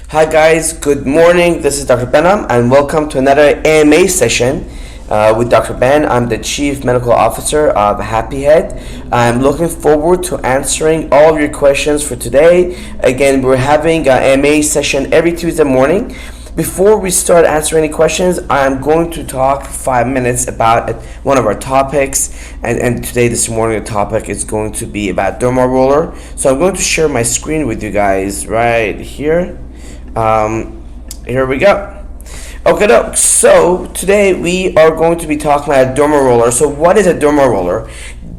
Hi guys, good morning. This is Dr. Behnam and welcome to another AMA session with Dr. Ben. I'm the Chief Medical Officer of Happy Head. I'm looking forward to answering all of your questions for today. Again, we're having an AMA session every Tuesday morning. Before we start answering any questions, I'm going to talk 5 minutes about one of our topics. And today, this morning, the topic is going to be about Dermaroller. So I'm going to share my screen with you guys right here. Here we go. Okay, so today we are going to be talking about Dermaroller. So what is a Dermaroller?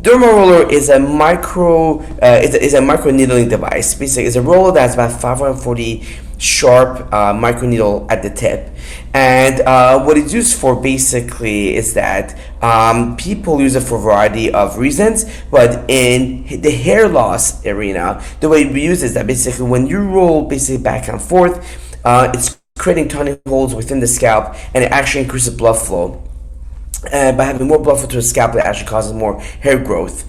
Dermaroller is a micro needling device. Basically, it's a roller that's about 540 sharp micro needle at the tip, and what it's used for basically is that people use it for a variety of reasons, but in the hair loss arena, the way we use it is that basically when you roll basically back and forth, it's creating tiny holes within the scalp, and it actually increases blood flow. By having more blood flow to the scalp, it actually causes more hair growth.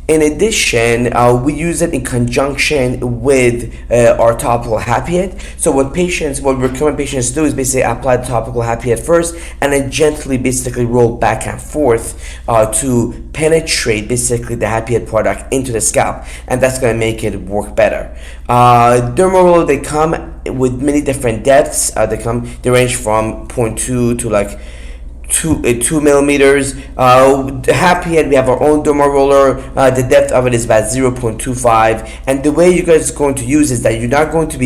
In addition, we use it in conjunction with our topical Happy Head. So what we recommend patients do is basically apply the topical Happy Head first, and then gently basically roll back and forth to penetrate basically the Happy Head product into the scalp, and that's going to make it work better. Dermaroller, they come with many different depths. They range from 0.2 to like 2 millimeters. Happy Head, we have our own Dermaroller. The depth of it is about 0.25, and the way you guys are going to use is that you're not going to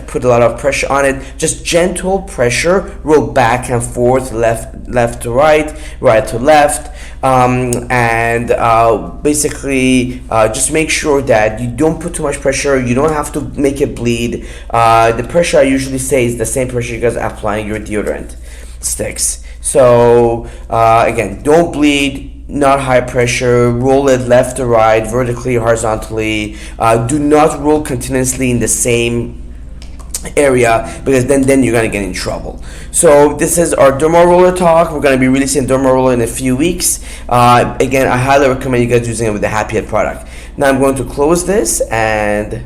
put a lot of pressure on it. Just gentle pressure, roll back and forth, left to right to left, and basically just make sure that you don't put too much pressure. You don't have to make it bleed. The pressure I usually say is the same pressure you guys are applying your deodorant sticks. So again, don't bleed, not high pressure, roll it left to right, vertically, horizontally. Do not roll continuously in the same area, because then you're gonna get in trouble. So this is our Dermaroller talk. We're gonna be releasing Dermaroller in a few weeks. Again, I highly recommend you guys using it with the Happy Head product. Now I'm going to close this and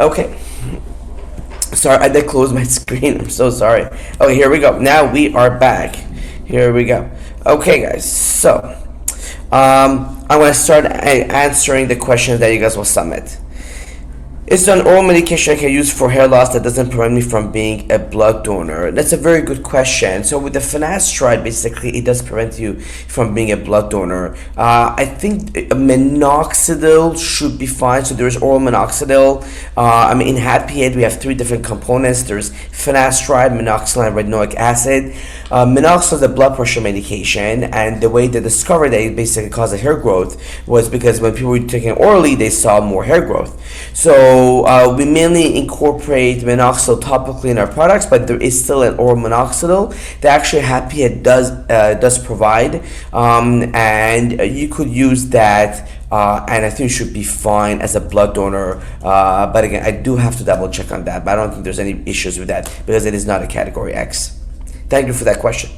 okay. Sorry, I did close my screen. I'm so sorry. Okay, here we go. Now we are back. Here we go. Okay, guys. So, I'm going to start answering the questions that you guys will submit. Is there an oral medication I can use for hair loss that doesn't prevent me from being a blood donor? That's a very good question. So with the finasteride, basically, it does prevent you from being a blood donor. I think minoxidil should be fine. So there's oral minoxidil. In Happy Head, we have 3 different components. There's finasteride, minoxidil, and retinoic acid. Minoxidil is a blood pressure medication, and the way they discovered that it basically caused hair growth was because when people were taking it orally, they saw more hair growth. So we mainly incorporate minoxidil topically in our products, but there is still an oral minoxidil that actually Happy Head does provide, and you could use that, and I think it should be fine as a blood donor. But again, I do have to double check on that, but I don't think there's any issues with that because it is not a category X. Thank you for that question.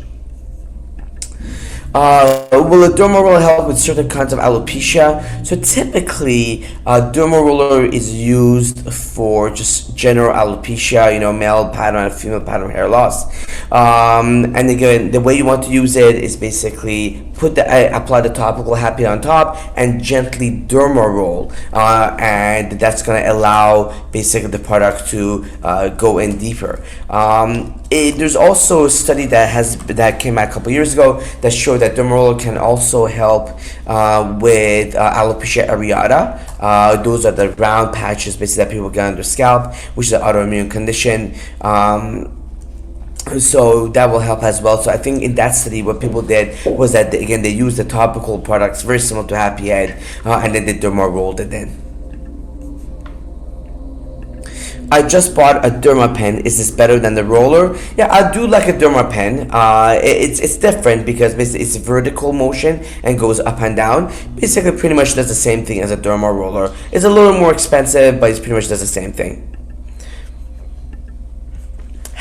Will a Dermaroller help with certain kinds of alopecia? So typically, Dermaroller is used for just general alopecia, male pattern and female pattern hair loss. And again, the way you want to use it is basically apply the topical Happy Head on top and gently Dermaroll, and that's going to allow basically the product to go in deeper. There's also a study that came out a couple years ago that showed that Dermaroller can also help with alopecia areata. Those are the round patches basically that people get on their scalp, which is an autoimmune condition. So that will help as well. So I think in that study, what people did was that they used the topical products very similar to Happy Head, and then they Dermarolled it in. I just bought a Derma pen. Is this better than the roller? Yeah, I do like a Derma pen. It's different because basically it's vertical motion and goes up and down. Basically, pretty much does the same thing as a Derma roller. It's a little more expensive, but it pretty much does the same thing.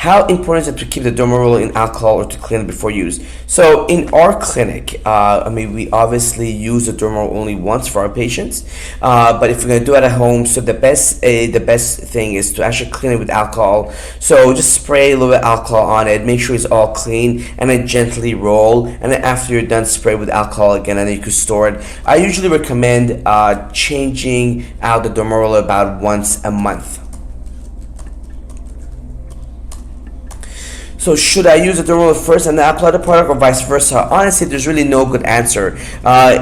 How important is it to keep the dermarolling in alcohol or to clean it before use? So in our clinic, we obviously use the dermarol only once for our patients, but if we're gonna do it at home, so the best thing is to actually clean it with alcohol. So just spray a little bit of alcohol on it, make sure it's all clean, and then gently roll. And then after you're done, spray with alcohol again, and then you can store it. I usually recommend changing out the dermarol about once a month. So should I use the dermarol first and then apply the product, or vice versa? Honestly, there's really no good answer.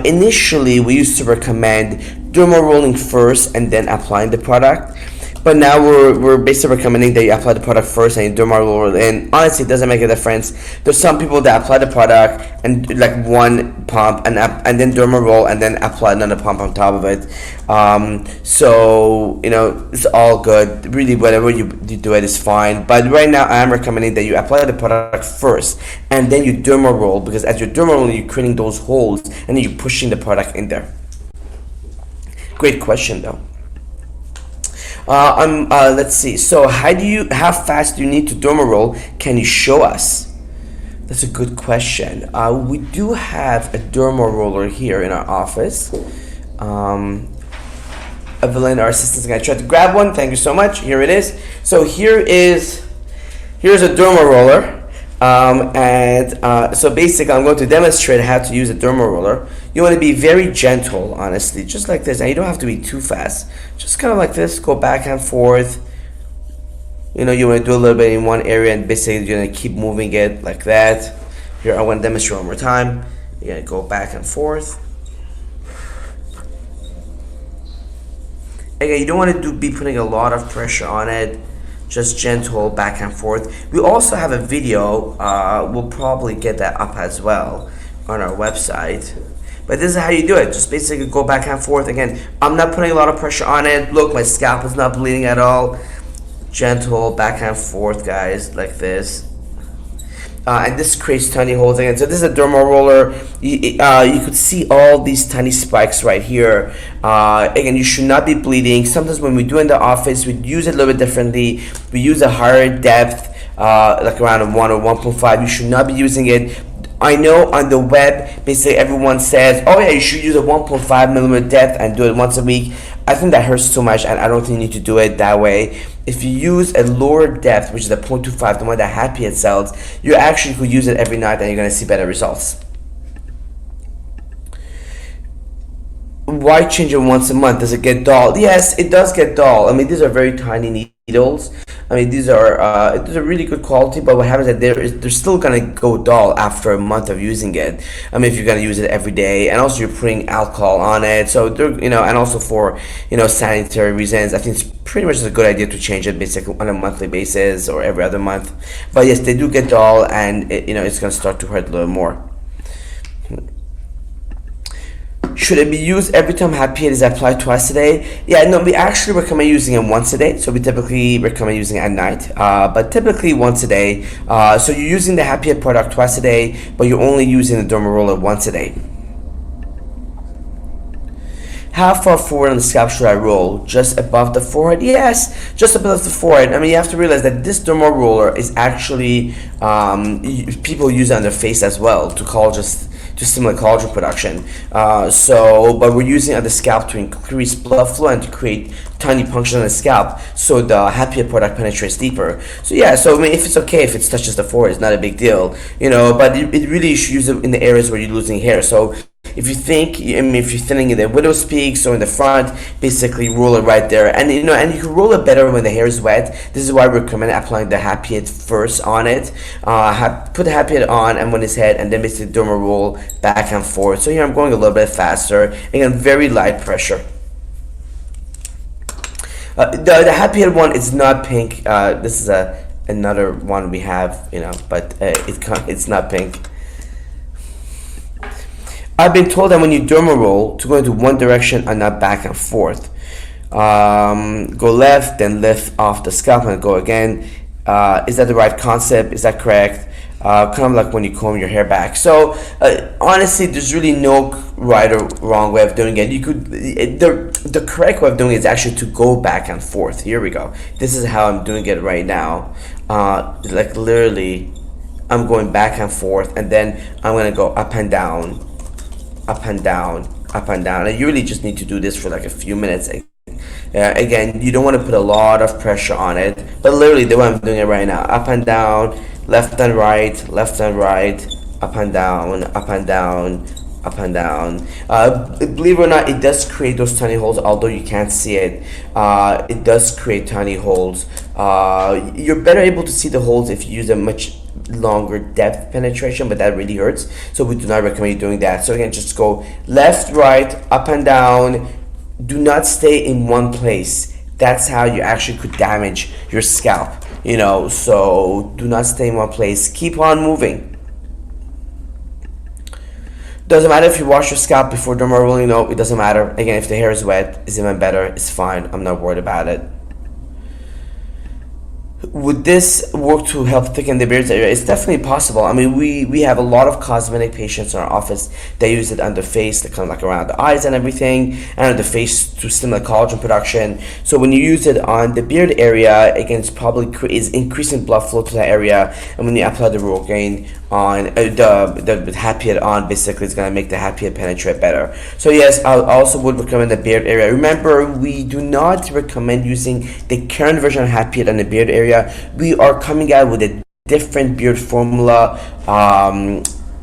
Initially, we used to recommend dermarolling first and then applying the product. But now we're basically recommending that you apply the product first and you dermaroll. And honestly, it doesn't make a difference. There's some people that apply the product and like one pump and then dermaroll and then apply another pump on top of it. So it's all good. Really, whatever you do it is fine. But right now, I am recommending that you apply the product first and then you dermaroll, because as you're dermarolling, you're creating those holes and then you're pushing the product in there. Great question, though. Let's see. So how fast do you need to dermaroll? Can you show us? That's a good question. We do have a dermaroller here in our office. Evelyn, our assistant, is going to try to grab one. Thank you so much. Here it is. So here's a dermaroller. So basically, I'm going to demonstrate how to use a dermaroller. You want to be very gentle, honestly, just like this, and you don't have to be too fast. Just kind of like this, go back and forth. You want to do a little bit in one area, and basically you're going to keep moving it like that. Here, I want to demonstrate one more time. You're going to go back and forth. Again, you don't want to be putting a lot of pressure on it. Just gentle back and forth. We also have a video. We'll probably get that up as well on our website. But this is how you do it. Just basically go back and forth. Again, I'm not putting a lot of pressure on it. Look, my scalp is not bleeding at all. Gentle back and forth, guys, like this. And this creates tiny holes again. So this is a dermaroller. You could see all these tiny spikes right here. Again, you should not be bleeding. Sometimes when we do in the office, we use it a little bit differently. We use a higher depth, like around 1 or 1.5. You should not be using it. I know on the web, basically everyone says, oh yeah, you should use a 1.5 millimeter depth and do it once a week. I think that hurts too much, and I don't think you need to do it that way. If you use a lower depth, which is a 0.25, the one that Happy Head sells, you actually could use it every night and you're going to see better results. Why change it once a month? Does it get dull? Yes, it does get dull. These are very tiny needles. These are really good quality, but what happens is that they're still gonna go dull after a month of using it. If you're gonna use it every day, and also you're putting alcohol on it, so they're and also for sanitary reasons, I think it's pretty much a good idea to change it basically on a monthly basis or every other month. But yes, they do get dull, and it's gonna start to hurt a little more. Should it be used every time Happy Head is applied twice a day? Yeah, no, we actually recommend using it once a day. So we typically recommend using it at night, but typically once a day. So you're using the Happy Head product twice a day, but you're only using the dermaroller once a day. How far forward on the scalp should I roll? Just above the forehead? Yes, just above the forehead. You have to realize that this dermaroller is actually, people use it on their face as well to stimulate collagen production. But we're using it on the scalp to increase blood flow and to create tiny punctures on the scalp, so the Happy Head product penetrates deeper. So yeah, if it's okay if it touches the forehead, it's not a big deal, but it really, you should use it in the areas where you're losing hair. So if you think, if you're thinning in the widow's peaks or in the front, basically roll it right there. And and you can roll it better when the hair is wet. This is why we recommend applying the Happy Head first on it. Put the Happy Head on and when it's head, and then basically derma roll back and forth. So here I'm going a little bit faster. Again, very light pressure. The Happy Head one is not pink. This is another one we have, but it's not pink. I've been told that when you dermaroll, to go into one direction and not back and forth. Go left, then lift off the scalp and go again. Is that the right concept? Is that correct? kind of like when you comb your hair back. So honestly, there's really no right or wrong way of doing it. You could the correct way of doing it is actually to go back and forth. Here we go. This is how I'm doing it right now. Like literally, I'm going back and forth, and then I'm gonna go up and down, up and down, up and down. And you really just need to do this for like a few minutes. Again, you don't want to put a lot of pressure on it, but literally the way I'm doing it right now, up and down, left and right, left and right, up and down, up and down, up and down. Believe it or not, it does create those tiny holes, although you can't see it. It does create tiny holes. You're better able to see the holes if you use a much longer depth penetration, but that really hurts, so we do not recommend you doing that. So again, just go left, right, up and down. Do not stay in one place. That's how you actually could damage your scalp, so do not stay in one place. Keep on moving. Doesn't matter if you wash your scalp before dermarolling. No, it doesn't matter. Again, if the hair is wet, it's even better. It's fine. I'm not worried about it. Would this work to help thicken the beard area? It's definitely possible. I mean, we have a lot of cosmetic patients in our office. They use it on the face, they kind of like around the eyes and everything, and on the face to stimulate collagen production. So when you use it on the beard area, again, it's probably is increasing blood flow to that area. And when you apply the Rogaine on the happy head on, basically it's gonna make the happy head penetrate better. So yes, I also would recommend the beard area. Remember, we do not recommend using the current version of happy head on the beard area. We are coming out with a different beard formula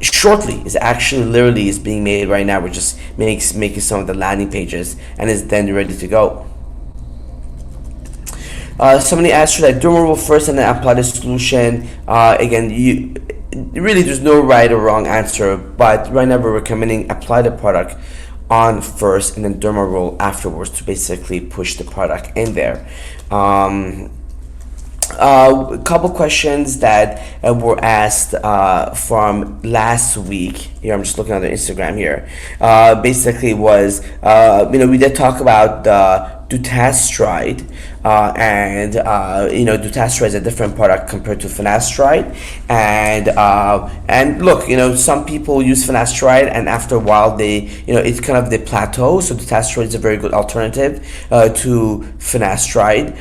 shortly. It's actually literally is being made right now. We're just making some of the landing pages, and it's then ready to go. Somebody asked you that dermarol first and then apply the solution. Again, really there's no right or wrong answer, but right now we're recommending apply the product on first and then dermarol afterwards to basically push the product in there. A couple questions that were asked from last week. Here, I'm just looking at the Instagram here. Basically was, we did talk about the dutasteride, and dutasteride is a different product compared to finasteride, and look, some people use finasteride, and after a while it's kind of the plateau. So dutasteride is a very good alternative to finasteride,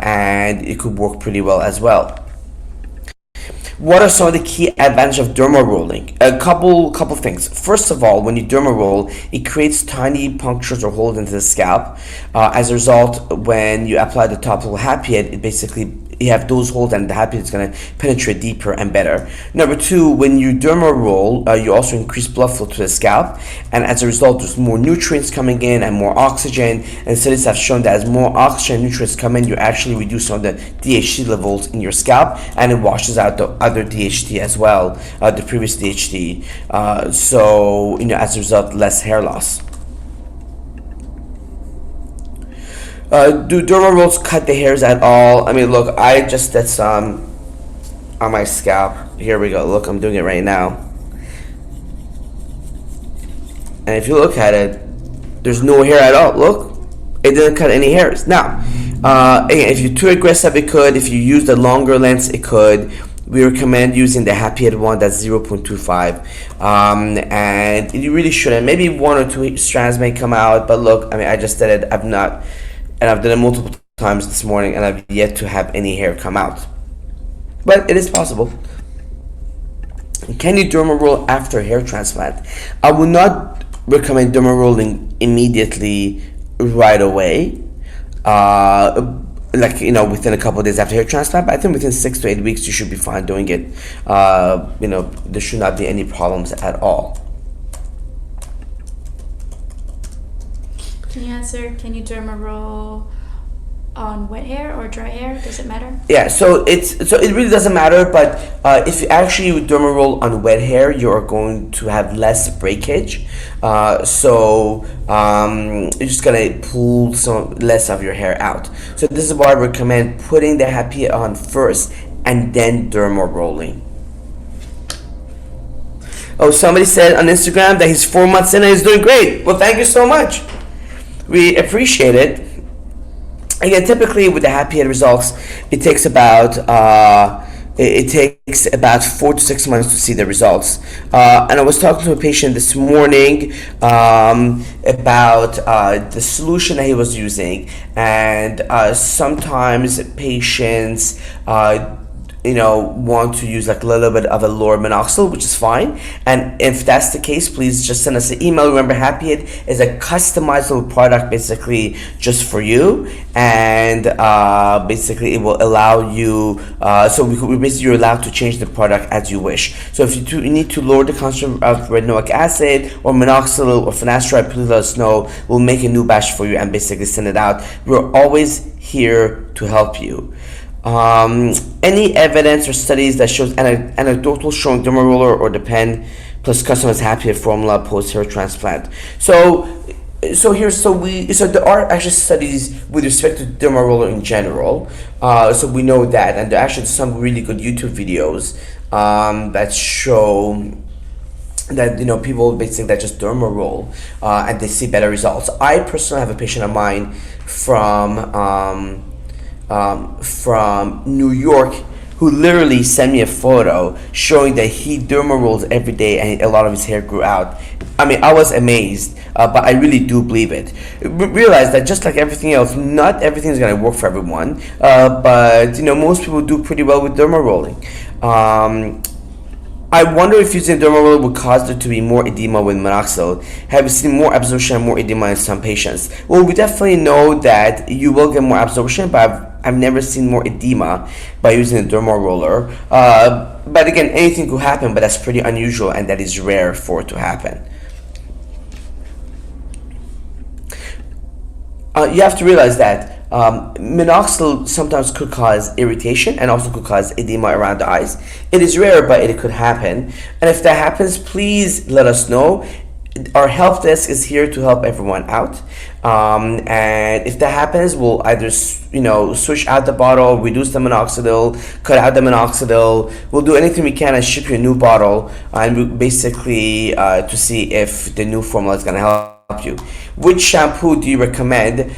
and it could work pretty well as well. What are some of the key advantages of dermarolling? A couple things. First of all, when you dermaroll, it creates tiny punctures or holes into the scalp. As a result, when you apply the topical happy head, it basically you have those holes, and the happy head is going to penetrate deeper and better. Number two, when you dermaroll, you also increase blood flow to the scalp, and as a result, there's more nutrients coming in and more oxygen. And studies have shown that as more oxygen and nutrients come in, you actually reduce some of the DHT levels in your scalp, and it washes out the other DHT as well, the previous DHT. So as a result, less hair loss. Do dermarolls cut the hairs at all? I mean, look, I just did some on my scalp. Here we go. Look, I'm doing it right now. And if you look at it, there's no hair at all. Look, it didn't cut any hairs. Now, again, if you're too aggressive, it could. If you use the longer lengths, it could. We recommend using the happy head one that's 0.25, and you really shouldn't. Maybe one or two strands may come out, but look, I mean, I just did it. I've done it multiple times this morning, and I've yet to have any hair come out. But it is possible. Can you dermaroll after hair transplant? I would not recommend dermarolling immediately right away. Within a couple of days after hair transplant, but I think within 6 to 8 weeks you should be fine doing it. There should not be any problems at all. Can you answer, can you dermaroll on wet hair or dry hair? Does it matter? Yeah, so it really doesn't matter, but if you actually dermaroll on wet hair, you are going to have less breakage. So you're just gonna pull some less of your hair out. So this is why I recommend putting the happy on first and then dermarolling. Oh, somebody said on Instagram that he's 4 months in and he's doing great. Well, thank you so much. We appreciate it. Again, typically with the happy head results, it takes about it takes about 4 to 6 months to see the results. And I was talking to a patient this morning about the solution that he was using, and sometimes patients want to use like a little bit of a lower minoxidil, which is fine. And if that's the case, please just send us an email. Remember, Happy Head is a customizable product basically just for you, and basically it will allow you, you're allowed to change the product as you wish. So if you need to lower the concentration of retinoic acid or minoxidil or finasteride, please let us know. We'll make a new batch for you and basically send it out. We're always here to help you. Any evidence or studies that shows anecdotal showing Dermaroller or the pen plus customized Happy Head formula post hair transplant. So there are actually studies with respect to Dermaroller in general. So we know that, and there are actually some really good YouTube videos that show that people basically that just dermaroll and they see better results. I personally have a patient of mine from New York who literally sent me a photo showing that he dermarolls every day and a lot of his hair grew out. I mean, I was amazed, but I really do believe it. Realize that just like everything else, not everything is going to work for everyone, but most people do pretty well with dermarolling. I wonder if using dermaroller would cause there to be more edema with minoxidil. Have you seen more absorption and more edema in some patients? Well, we definitely know that you will get more absorption, but I've never seen more edema by using a dermaroller. But again, anything could happen, but that's pretty unusual and that is rare for it to happen. You have to realize that minoxidil sometimes could cause irritation and also could cause edema around the eyes. It is rare, but it could happen. And if that happens, please let us know. Our help desk is here to help everyone out. And if that happens, we'll either switch out the bottle, reduce the minoxidil, cut out the minoxidil. We'll do anything we can and ship you a new bottle, and we basically to see if the new formula is going to help you. Which shampoo do you recommend?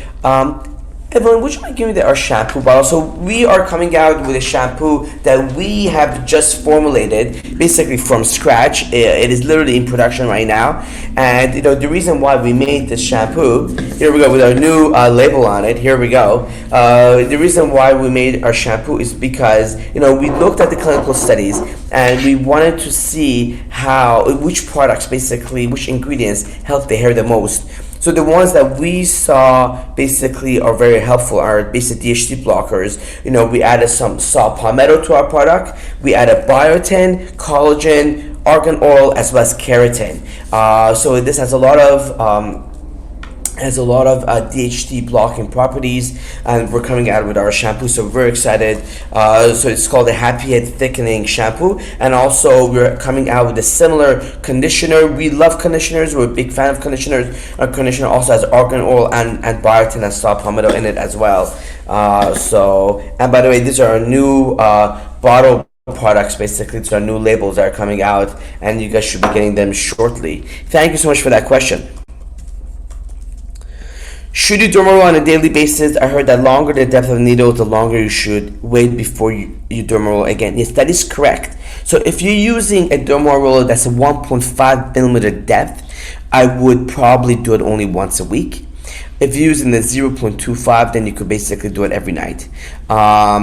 Evelyn, would you mind giving me our shampoo bottle? So we are coming out with a shampoo that we have just formulated basically from scratch. It is literally in production right now. And the reason why we made this shampoo, here we go with our new label on it. Here we go. The reason why we made our shampoo is because we looked at the clinical studies and we wanted to see which products, basically which ingredients help the hair the most. So the ones that we saw basically are very helpful are basically DHT blockers. We added some saw palmetto to our product. We added biotin, collagen, argan oil, as well as keratin. So this has a lot of DHT blocking properties, and we're coming out with our shampoo, so we're very excited. So it's called the Happy Head Thickening Shampoo, and also we're coming out with a similar conditioner. We love conditioners. We're a big fan of conditioners. Our conditioner also has argan oil and biotin and saw palmetto in it as well. And by the way, these are our new bottle products. Basically, it's our new labels that are coming out, and you guys should be getting them shortly. Thank you so much for that question. Should you dermaroll on a daily basis? I heard that longer the depth of the needle, the longer you should wait before you dermaroll again. Yes, that is correct. So if you're using a dermaroller that's a 1.5 millimeter depth, I would probably do it only once a week. If you're using the 0.25, then you could basically do it every night. Now,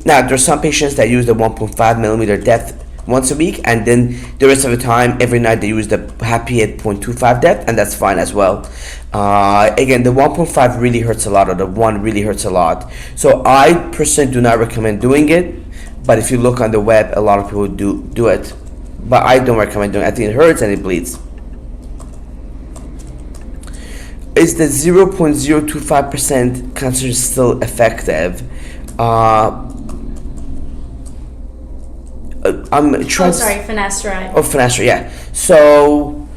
there's some patients that use the 1.5 millimeter depth once a week, and then the rest of the time, every night they use the Happy Head 0.25 depth, and that's fine as well. Again, the 1.5 really hurts a lot, or the 1 really hurts a lot. So I personally do not recommend doing it, but if you look on the web, a lot of people do it. But I don't recommend doing it. I think it hurts and it bleeds. Is the 0.025% concentration still effective? finasteride. Oh, finasteride, yeah. So,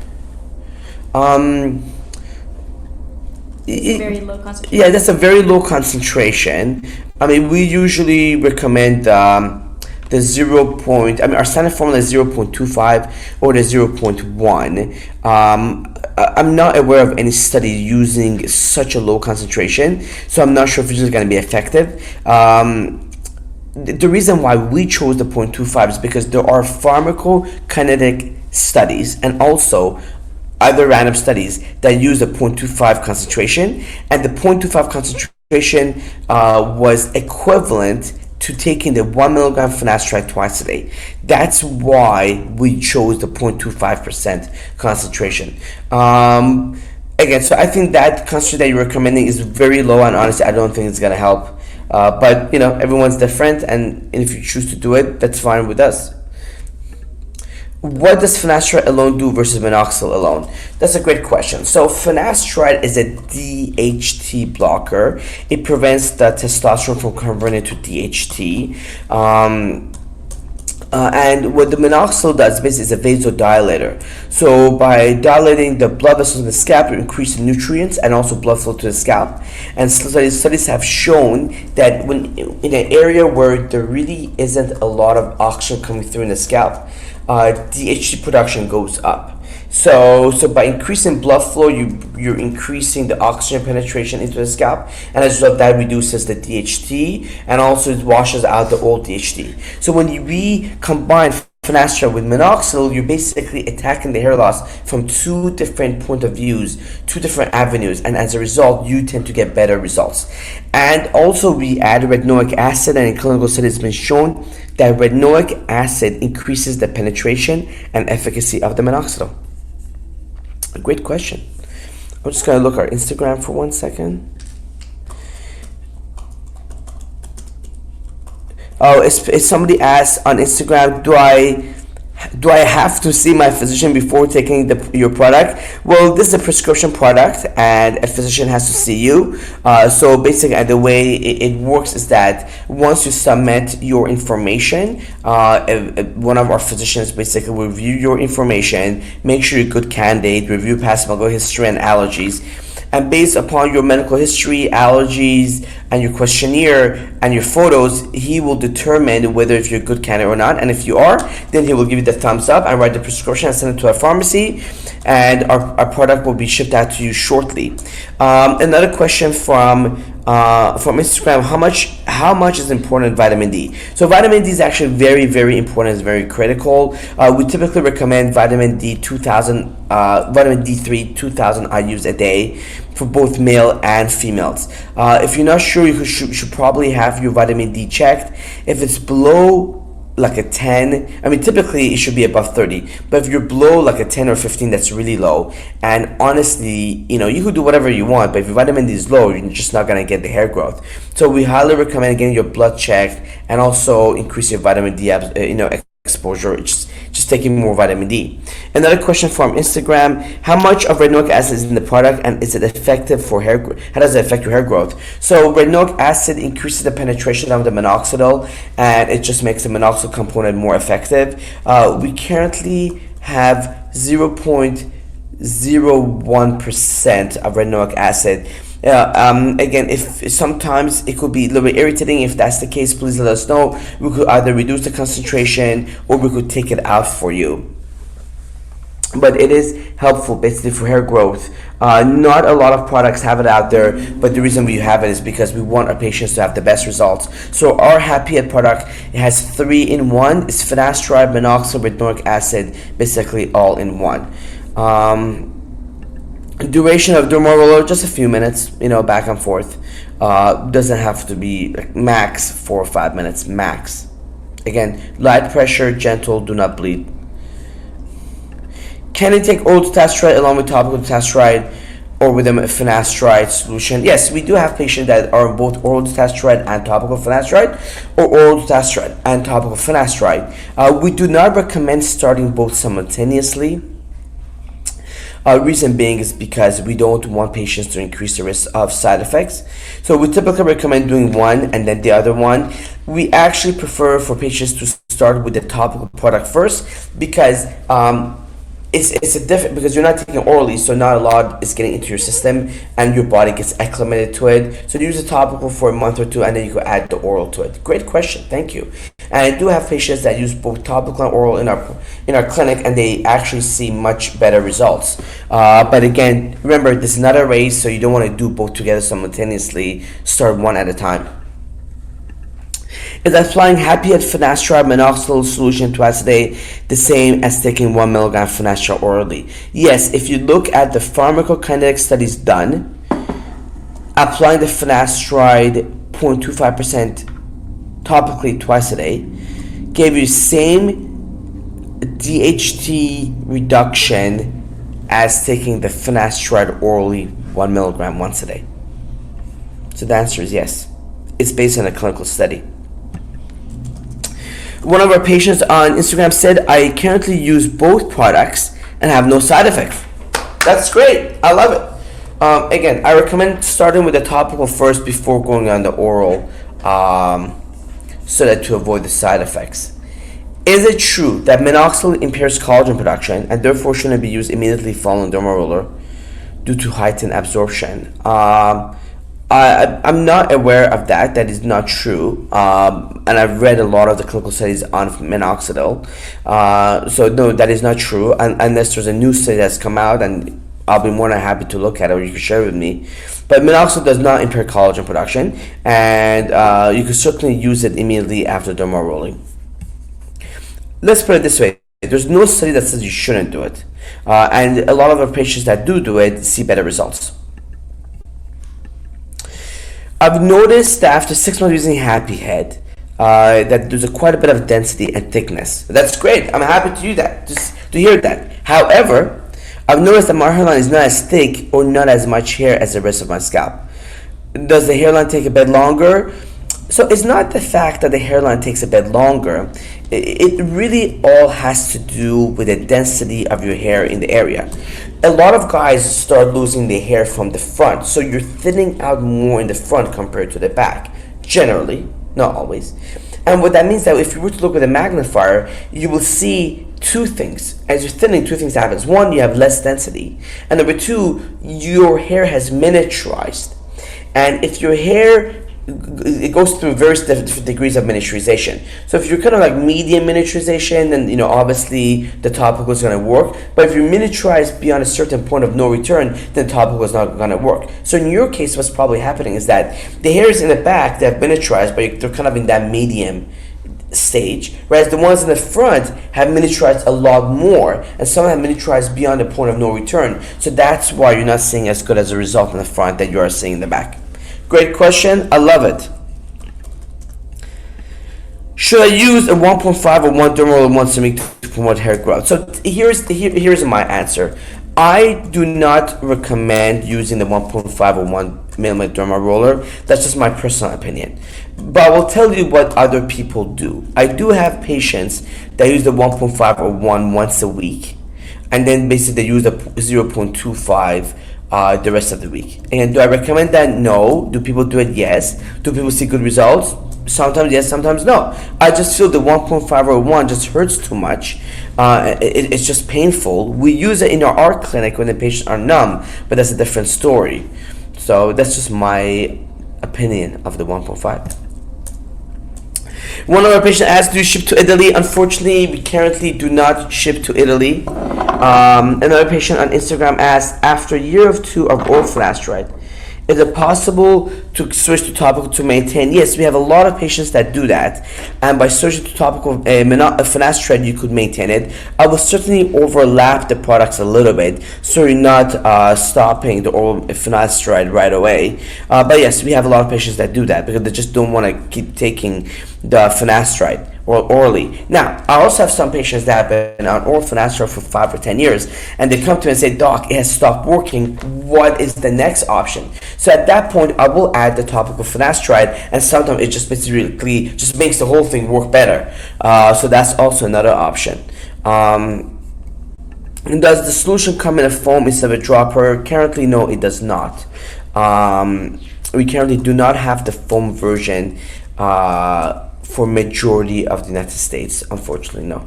very low concentration. Yeah, that's a very low concentration. I mean, we usually recommend the 0. Our standard formula is 0.25 or the 0.1. I'm not aware of any study using such a low concentration, so I'm not sure if it's just going to be effective. the reason why we chose the 0.25 is because there are pharmacokinetic studies and also other random studies that use the 0.25 concentration, and the 0.25 concentration was equivalent to taking the 1 milligram finasteride twice a day. That's why we chose the 0.25% concentration. Again, so I think that concentration that you're recommending is very low, and honestly, I don't think it's gonna help. But everyone's different, and if you choose to do it, that's fine with us. What does finasteride alone do versus minoxidil alone? That's a great question. So finasteride is a DHT blocker. It prevents the testosterone from converting to DHT. And what the minoxidil does basically is a vasodilator. So by dilating the blood vessels in the scalp, you increase the nutrients and also blood flow to the scalp. And studies have shown that when in an area where there really isn't a lot of oxygen coming through in the scalp, DHT production goes up. So by increasing blood flow, you're increasing the oxygen penetration into the scalp, and as a result, that reduces the DHT and also it washes out the old DHT. So when we combine finasteride with minoxidil, you're basically attacking the hair loss from two different point of views, two different avenues, and as a result, you tend to get better results. And also, we add retinoic acid, and in clinical studies, it's been shown that retinoic acid increases the penetration and efficacy of the minoxidil. A great question. I'm just gonna look at our Instagram for 1 second. Oh, it's somebody asked on Instagram, do I have to see my physician before taking your product? Well, this is a prescription product, and a physician has to see you. So basically, the way it works is that once you submit your information, one of our physicians basically will review your information, make sure you're a good candidate, review past medical history and allergies. And based upon your medical history, allergies, and your questionnaire and your photos, he will determine whether if you're a good candidate or not. And if you are, then he will give you the thumbs up and write the prescription and send it to our pharmacy. And our product will be shipped out to you shortly. Another question from Instagram: how much is important vitamin D? So vitamin D is actually very, very important. It's very critical. We typically recommend vitamin D 2000, vitamin D3 2000 IUs a day for both male and females. If you're not sure, you should probably have your vitamin D checked. If it's below like a 10, I mean typically it should be above 30, but if you're below like a 10 or 15, that's really low. And honestly, you could do whatever you want, but if your vitamin D is low, you're just not going to get the hair growth. So we highly recommend getting your blood checked and also increase your vitamin D exposure, just taking more vitamin D. Another question from Instagram: how much of retinoic acid is in the product, and is it effective for hair growth? How does it affect your hair growth? So retinoic acid increases the penetration of the minoxidil, and it just makes the minoxidil component more effective. We currently have 0.01% of retinoic acid. Again, if sometimes it could be a little bit irritating. If that's the case, please let us know. We could either reduce the concentration or we could take it out for you. But it is helpful basically for hair growth. Not a lot of products have it out there, but the reason we have it is because we want our patients to have the best results. So our Happy Head product, it has 3-in-1. It's finasteride, minoxidil, retinoic acid, basically all in one. Duration of Dermarolling, just a few minutes, back and forth. Doesn't have to be max 4 or 5 minutes, max. Again, light pressure, gentle, do not bleed. Can you take oral dutasteride along with topical dutasteride or with a finasteride solution? Yes, we do have patients that are on both oral dutasteride and topical finasteride, or oral dutasteride and topical finasteride. We do not recommend starting both simultaneously. Reason being is because we don't want patients to increase the risk of side effects. So we typically recommend doing one and then the other one. We actually prefer for patients to start with the topical product first because it's a different, because you're not taking it orally, so not a lot is getting into your system and your body gets acclimated to it. So use the topical for a month or two and then you can add the oral to it. Great question, thank you. And I do have patients that use both topical and oral in our clinic, and they actually see much better results. But again, remember, this is not a race, so you don't want to do both together simultaneously. Start one at a time. Is applying Happy Head finasteride minoxidil solution twice a day the same as taking 1 milligram finasteride orally? Yes, if you look at the pharmacokinetic studies done, applying the finasteride 0.25% topically twice a day gave you same DHT reduction as taking the finasteride orally 1 milligram once a day. So the answer is yes. It's based on a clinical study. One of our patients on Instagram said, I currently use both products and have no side effects. That's great. I love it. Again, I recommend starting with the topical first before going on the oral, so that to avoid the side effects. Is it true that minoxidil impairs collagen production and therefore shouldn't be used immediately following Dermarolling due to heightened absorption? I'm not aware of that. That is not true. And I've read a lot of the clinical studies on minoxidil. So no, that is not true. Unless there's a new study that's come out, and I'll be more than happy to look at it, or you can share it with me. But minoxidil does not impair collagen production, and you can certainly use it immediately after Dermarolling. Let's put it this way. There's no study that says you shouldn't do it. And a lot of our patients that do it see better results. I've noticed that after 6 months using Happy Head, that there's quite a bit of density and thickness. That's great. I'm happy to do that, just to hear that. However, I've noticed that my hairline is not as thick or not as much hair as the rest of my scalp. Does the hairline take a bit longer? So it's not the fact that the hairline takes a bit longer. It really all has to do with the density of your hair in the area. A lot of guys start losing their hair from the front, so you're thinning out more in the front compared to the back. Generally, not always. And what that means that if you were to look with a magnifier, you will see two things. As you're thinning, two things happens. One, you have less density. And number two, your hair has miniaturized. And if your hair, it goes through various different degrees of miniaturization. So if you're kind of like medium miniaturization, then obviously the topical is going to work. But if you're miniaturized beyond a certain point of no return, then topical is not going to work. So in your case, what's probably happening is that the hairs in the back that have miniaturized, but they're kind of in that medium stage, whereas the ones in the front have miniaturized a lot more, and some have miniaturized beyond the point of no return. So that's why you're not seeing as good as a result in the front that you are seeing in the back. Great question. I love it. Should I use a 1.5 or 1 Dermarolling once a week to promote hair growth? So here's my answer. I do not recommend using the 1.5 or 1 millimeter Dermarolling. That's just my personal opinion. But I will tell you what other people do. I do have patients that use the 1.5 or 1 once a week, and then basically they use the 0.25 the rest of the week. And do I recommend that? No. Do people do it? Yes. Do people see good results? Sometimes yes, sometimes no. I just feel the 1.5 or 1 just hurts too much. It's just painful. We use it in our clinic when the patients are numb, but that's a different story. So that's just my opinion of the 1.5. One of our patients asked, do you ship to Italy? Unfortunately, we currently do not ship to Italy. Another patient on Instagram asked, after a year or two of oral finasteride, is it possible to switch to topical to maintain? Yes, we have a lot of patients that do that, and by switching to topical finasteride, you could maintain it. I will certainly overlap the products a little bit, so you're not stopping the oral finasteride right away. But yes, we have a lot of patients that do that because they just don't want to keep taking the finasteride or orally. Now, I also have some patients that have been on oral finasteride for 5 or 10 years, and they come to me and say, Doc, it has stopped working. What is the next option? So at that point, I will add the topical finasteride, and sometimes it just basically just makes the whole thing work better. So that's also another option. And does the solution come in a foam instead of a dropper? Currently, no, it does not. We currently do not have the foam version for majority of the United States, unfortunately, no.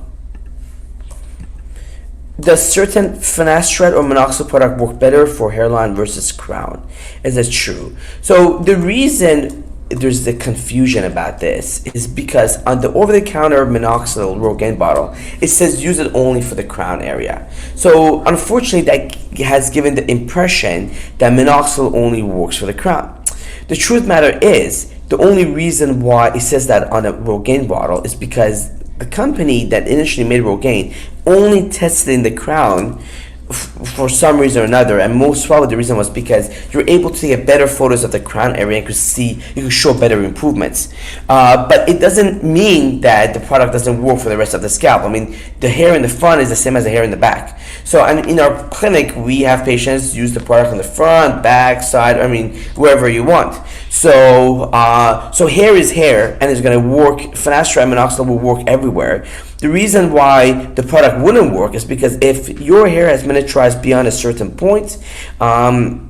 Does certain finasteride or minoxidil product work better for hairline versus crown? Is that true? So the reason there's the confusion about this is because on the over-the-counter minoxidil Rogaine bottle, it says use it only for the crown area. So unfortunately, that has given the impression that minoxidil only works for the crown. The truth matter is The only reason why it says that on a Rogaine bottle is because the company that initially made Rogaine only tested in the crown for some reason or another, and most probably the reason was because you're able to take better photos of the crown area and you could show better improvements. But it doesn't mean that the product doesn't work for the rest of the scalp. I mean, the hair in the front is the same as the hair in the back. So, and in our clinic, we have patients use the product in the front, back, side. I mean, wherever you want. So, so hair is hair, and it's going to work. Finasteride minoxidil will work everywhere. The reason why the product wouldn't work is because if your hair has miniaturized beyond a certain point, then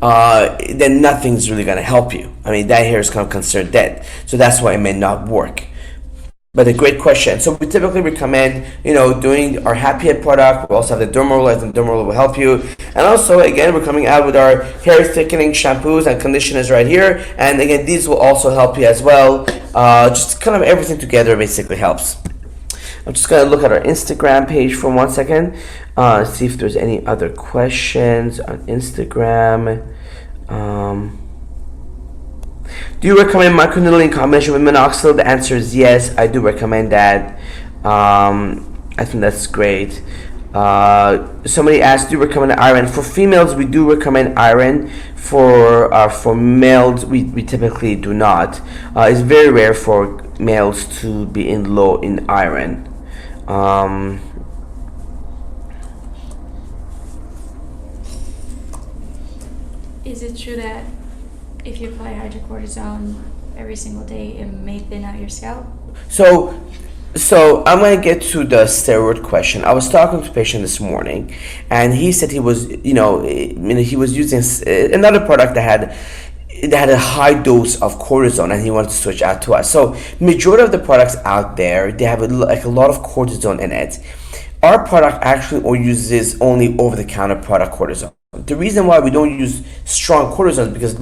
nothing's really going to help you. I mean, that hair is kind of considered dead. So that's why it may not work. But a great question. So we typically recommend, doing our Happy Head product. We also have the Dermarolling, and Dermarolling will help you. And also, again, we're coming out with our hair thickening shampoos and conditioners right here. And again, these will also help you as well. Just kind of everything together basically helps. I'm just going to look at our Instagram page for 1 second. See if there's any other questions on Instagram. Do you recommend microneedling in combination with minoxidil? The answer is yes. I do recommend that. I think that's great. Somebody asked, do you recommend iron? For females, we do recommend iron. For males, we typically do not. It's very rare for males to be low in iron. Is it true that if you apply hydrocortisone every single day, it may thin out your scalp? So I'm going to get to the steroid question. I was talking to a patient this morning, and he said he was, he was using another product that had a high dose of cortisone, and he wanted to switch out to us. So majority of the products out there, they have a lot of cortisone in it. Our product actually uses only over-the-counter product cortisone. The reason why we don't use strong cortisone is because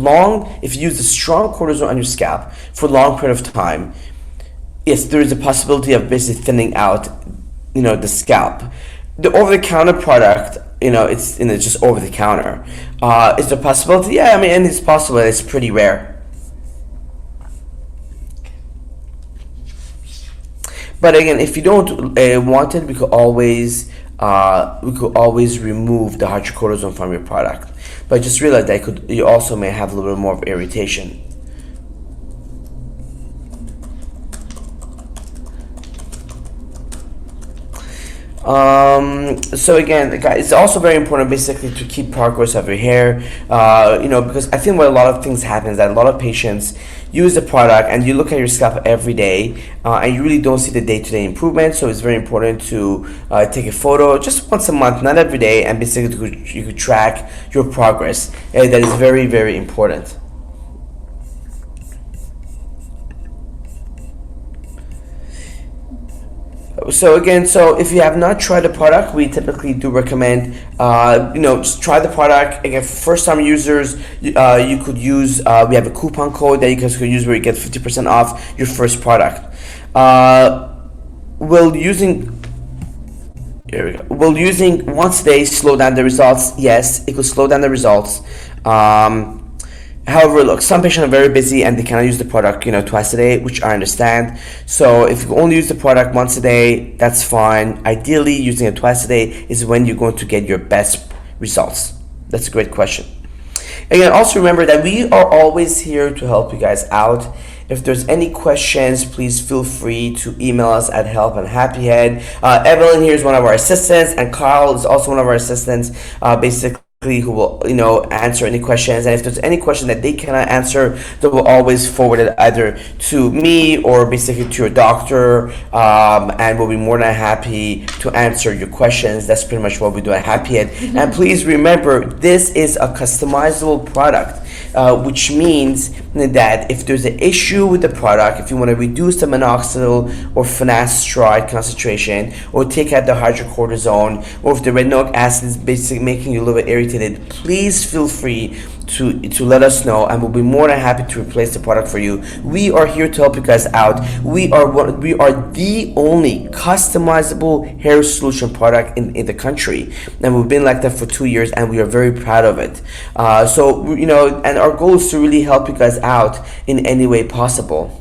if you use the strong cortisone on your scalp for a long period of time, yes, there is a possibility of basically thinning out, the scalp. The over-the-counter product, it's just over-the-counter. Is there a possibility? Yeah, I mean, and it's possible. It's pretty rare. But again, if you don't want it, we could always remove the hydrocortisone from your product. But just realize that you also may have a little bit more of irritation. So again, guys, it's also very important basically to keep progress of your hair, because I think what a lot of things happen is that a lot of patients use the product and you look at your scalp every day and you really don't see the day-to-day improvement. So it's very important to take a photo just once a month, not every day, and basically you could track your progress. That is very, very important. So again, if you have not tried the product, we typically do recommend, just try the product. Again, for first-time users, you could use, we have a coupon code that you guys could use where you get 50% off your first product. Will using once a day slow down the results? Yes, it could slow down the results. However, look, some patients are very busy and they cannot use the product, twice a day, which I understand. So if you only use the product once a day, that's fine. Ideally, using it twice a day is when you're going to get your best results. That's a great question. Again, also remember that we are always here to help you guys out. If there's any questions, please feel free to email us at help@happyhead. Evelyn here is one of our assistants, and Carl is also one of our assistants. Basically, who will answer any questions, and if there's any question that they cannot answer, they will always forward it either to me or basically to your doctor, and we'll be more than happy to answer your questions. That's pretty much what we do at Happy Head. And please remember, this is a customizable product, which means that if there's an issue with the product, if you want to reduce the minoxidil or finasteride concentration, or take out the hydrocortisone, or if the retinoic acid is basically making you a little bit irritated, please feel free to let us know, and we'll be more than happy to replace the product for you. We are here to help you guys out. We are the only customizable hair solution product in the country, and we've been like that for 2 years, and we are very proud of it. And our goal is to really help you guys out in any way possible.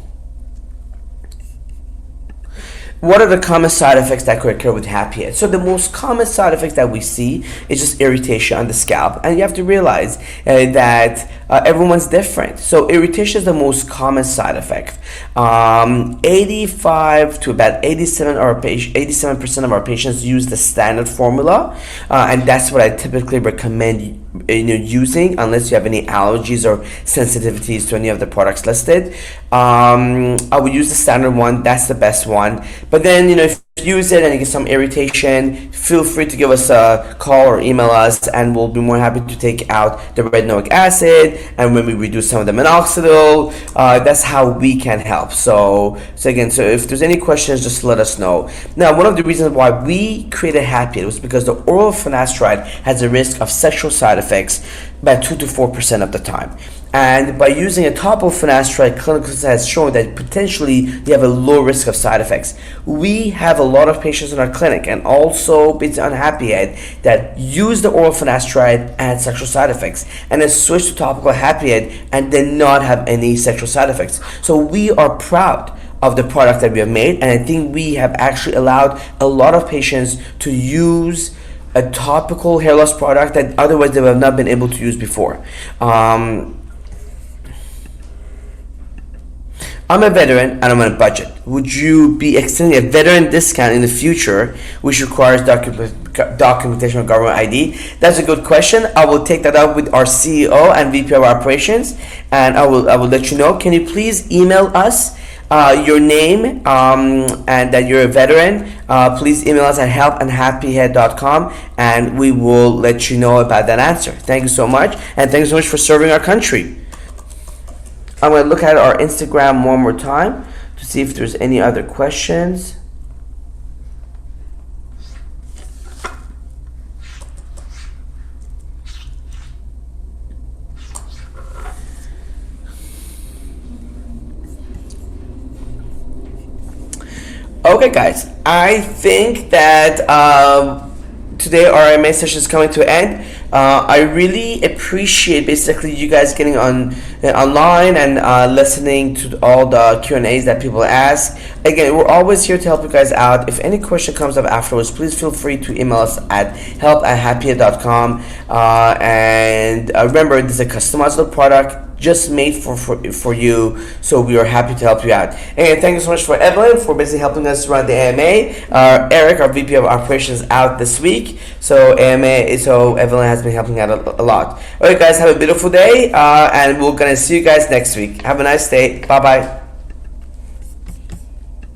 What are the common side effects that could occur with Happy Head? So the most common side effects that we see is just irritation on the scalp, and you have to realize that everyone's different. So irritation is the most common side effect. 85 to about 87% of our patients use the standard formula, and that's what I typically recommend using, unless you have any allergies or sensitivities to any of the products listed. I would use the standard one. That's the best one. But then, if you use it and you get some irritation, feel free to give us a call or email us, and we'll be more happy to take out the retinoic acid, and when we reduce some of the minoxidil, that's how we can help. So if there's any questions, just let us know. Now, one of the reasons why we created Happy Head was because the oral finasteride has a risk of sexual side effects about 2 to 4% of the time. And by using a topical finasteride, clinical studies has shown that potentially you have a low risk of side effects. We have a lot of patients in our clinic, and also based on Happy Head, that use the oral finasteride and had sexual side effects, and then switch to topical Happy Head and did not have any sexual side effects. So we are proud of the product that we have made, and I think we have actually allowed a lot of patients to use a topical hair loss product that otherwise they would have not been able to use before. I'm a veteran and I'm on a budget. Would you be extending a veteran discount in the future, which requires documentation of government ID? That's a good question. I will take that up with our CEO and VP of Operations, and I will let you know. Can you please email us your name and that you're a veteran? Please email us at help@happyhead.com, and we will let you know about that answer. Thank you so much, and thank you so much for serving our country. I'm going to look at our Instagram one more time to see if there's any other questions. Okay, guys, I think that today our AMA session is coming to an end. I really appreciate basically you guys getting online and listening to all the Q&As that people ask. Again, we're always here to help you guys out. If any question comes up afterwards, please feel free to email us at help@happyhead.com. And remember, this is a customizable product just made for you, so we are happy to help you out. And thank you so much for Evelyn for basically helping us run the AMA. Eric, our VP of Operations, out this week, so Evelyn has been helping out a lot. Alright guys, have a beautiful day, and we're gonna see you guys next week. Have a nice day. Bye bye.